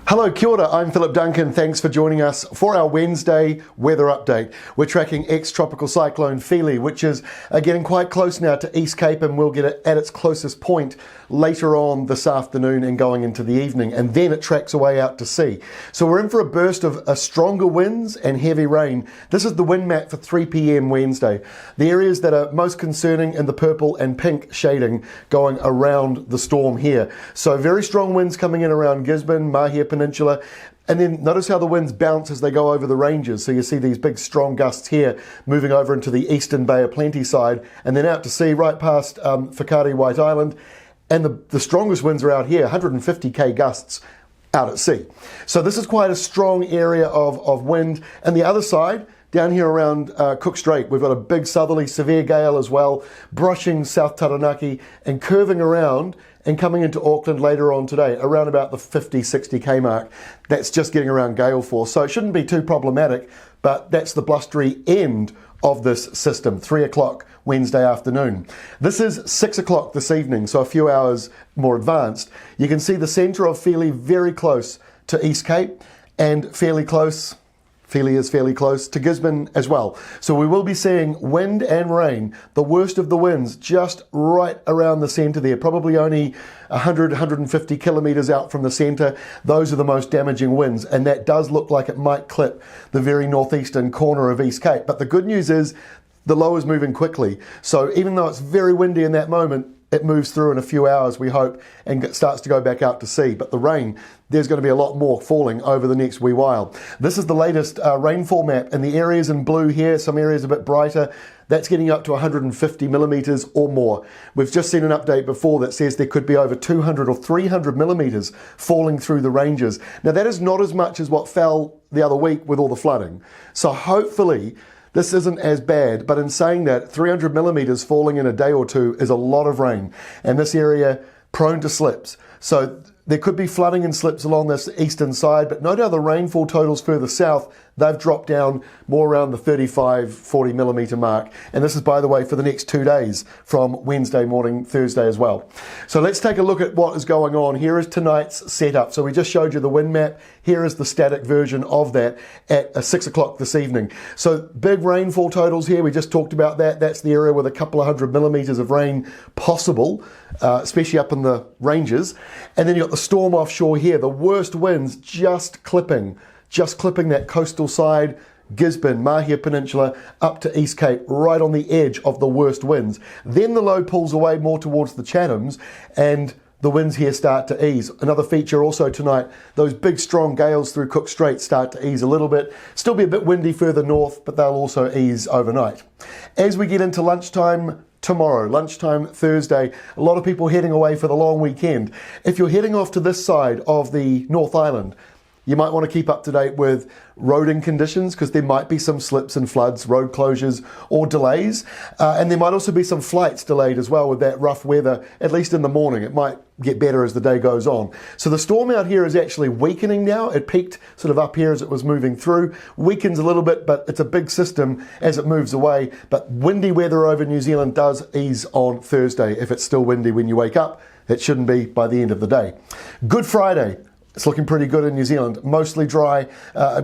Hello, kia ora, I'm Philip Duncan. Thanks for joining us for our Wednesday weather update. We're tracking ex-tropical cyclone Fili, which is getting quite close now to East Cape, and we'll get it at its closest point later on this afternoon and going into the evening, and then it tracks away out to sea. So we're in for a burst of stronger winds and heavy rain. This is the wind map for 3 p.m. Wednesday. The areas that are most concerning in the purple and pink shading going around the storm here. So very strong winds coming in around Gisborne, Mahia Peninsula, and then notice how the winds bounce as they go over the ranges. So you see these big strong gusts here moving over into the eastern Bay of Plenty side and then out to sea right past Whakaari White Island. And the strongest winds are out here, 150k gusts out at sea. So this is quite a strong area of wind. And the other side, down here around Cook Strait, we've got a big southerly severe gale as well, brushing South Taranaki and curving around and coming into Auckland later on today, around about the 50, 60k mark. That's just getting around gale force. So it shouldn't be too problematic, but that's the blustery end of this system, 3 o'clock Wednesday afternoon. This is 6 o'clock this evening, so a few hours more advanced. You can see the centre of Fili very close to East Cape and fairly close. Fili is fairly close to Gisborne as well. So we will be seeing wind and rain, the worst of the winds, just right around the centre there, probably only 100, 150 kilometres out from the centre. Those are the most damaging winds, and that does look like it might clip the very northeastern corner of East Cape. But the good news is the low is moving quickly. So even though it's very windy in that moment, it moves through in a few hours, we hope, and starts to go back out to sea. But the rain, there's going to be a lot more falling over the next wee while. This is the latest rainfall map, and the areas in blue here, some areas a bit brighter, that's getting up to 150 millimetres or more. We've just seen an update before that says there could be over 200 or 300 millimetres falling through the ranges. Now that is not as much as what fell the other week with all the flooding. So hopefully this isn't as bad, but in saying that, 300 millimetres falling in a day or two is a lot of rain, and this area prone to slips. So there could be flooding and slips along this eastern side, but no doubt the rainfall totals further south, they've dropped down more around the 35, 40 millimetre mark. And this is, by the way, for the next 2 days from Wednesday morning, Thursday as well. So let's take a look at what is going on. Here is tonight's setup. So we just showed you the wind map. Here is the static version of that at 6 o'clock this evening. So big rainfall totals here. We just talked about that. That's the area with a couple of 100 millimetres of rain possible, especially up in the ranges. And then you've got the storm offshore here. The worst winds just clipping that coastal side, Gisborne, Mahia Peninsula, up to East Cape, right on the edge of the worst winds. Then the low pulls away more towards the Chathams, and the winds here start to ease. Another feature also tonight, those big strong gales through Cook Strait start to ease a little bit. Still be a bit windy further north, but they'll also ease overnight. As we get into lunchtime tomorrow, lunchtime Thursday, a lot of people heading away for the long weekend. If you're heading off to this side of the North Island, you might want to keep up to date with roading conditions, because there might be some slips and floods, road closures or delays. And there might also be some flights delayed as well with that rough weather, at least in the morning. It might get better as the day goes on. So the storm out here is actually weakening now. It peaked sort of up here as it was moving through, weakens a little bit, but it's a big system as it moves away. But windy weather over New Zealand does ease on Thursday. If it's still windy when you wake up, it shouldn't be by the end of the day. Good Friday. It's looking pretty good in New Zealand. Mostly dry,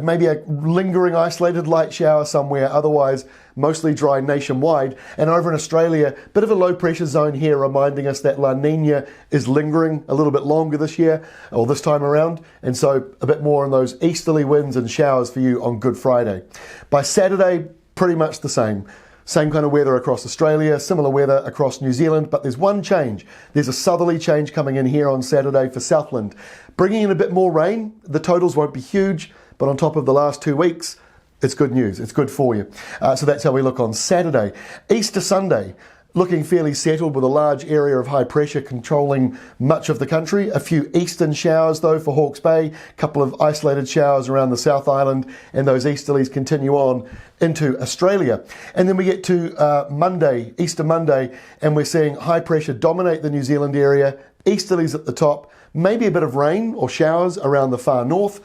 maybe a lingering isolated light shower somewhere, otherwise mostly dry nationwide. And over in Australia, bit of a low pressure zone here reminding us that La Nina is lingering a little bit longer this year, or this time around. And so a bit more on those easterly winds and showers for you on Good Friday. By Saturday, pretty much the same. Same kind of weather across Australia, similar weather across New Zealand, but there's one change. There's a southerly change coming in here on Saturday for Southland, bringing in a bit more rain. The totals won't be huge, but on top of the last 2 weeks, it's good news. It's good for you. So that's how we look on Saturday. Easter Sunday, looking fairly settled with a large area of high pressure controlling much of the country. A few eastern showers though for Hawke's Bay, a couple of isolated showers around the South Island, and those easterlies continue on into Australia. And then we get to Monday, Easter Monday, and we're seeing high pressure dominate the New Zealand area, easterlies at the top, maybe a bit of rain or showers around the far north.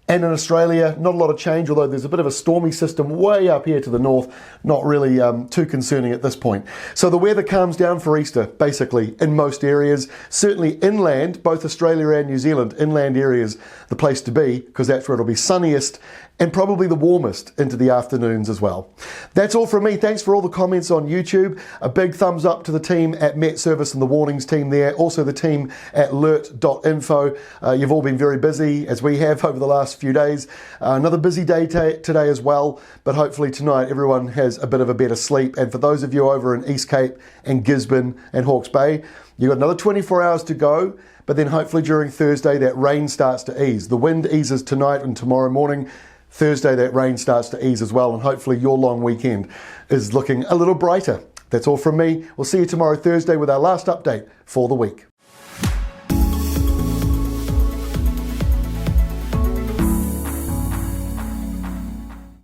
And in Australia, not a lot of change, although there's a bit of a stormy system way up here to the north, not really too concerning at this point. So the weather calms down for Easter, basically, in most areas. Certainly inland, both Australia and New Zealand, inland areas, the place to be, because that's where it'll be sunniest and probably the warmest into the afternoons as well. That's all from me. Thanks for all the comments on YouTube. A big thumbs up to the team at Met Service and the Warnings team there. Also the team at alert.info. You've all been very busy, as we have over the last few days. Another busy day today as well, but hopefully tonight everyone has a bit of a better sleep. And for those of you over in East Cape and Gisborne and Hawke's Bay, you've got another 24 hours to go, but then hopefully during Thursday that rain starts to ease. The wind eases tonight and tomorrow morning. Thursday that rain starts to ease as well, and hopefully your long weekend is looking a little brighter. That's all from me. We'll see you tomorrow Thursday with our last update for the week.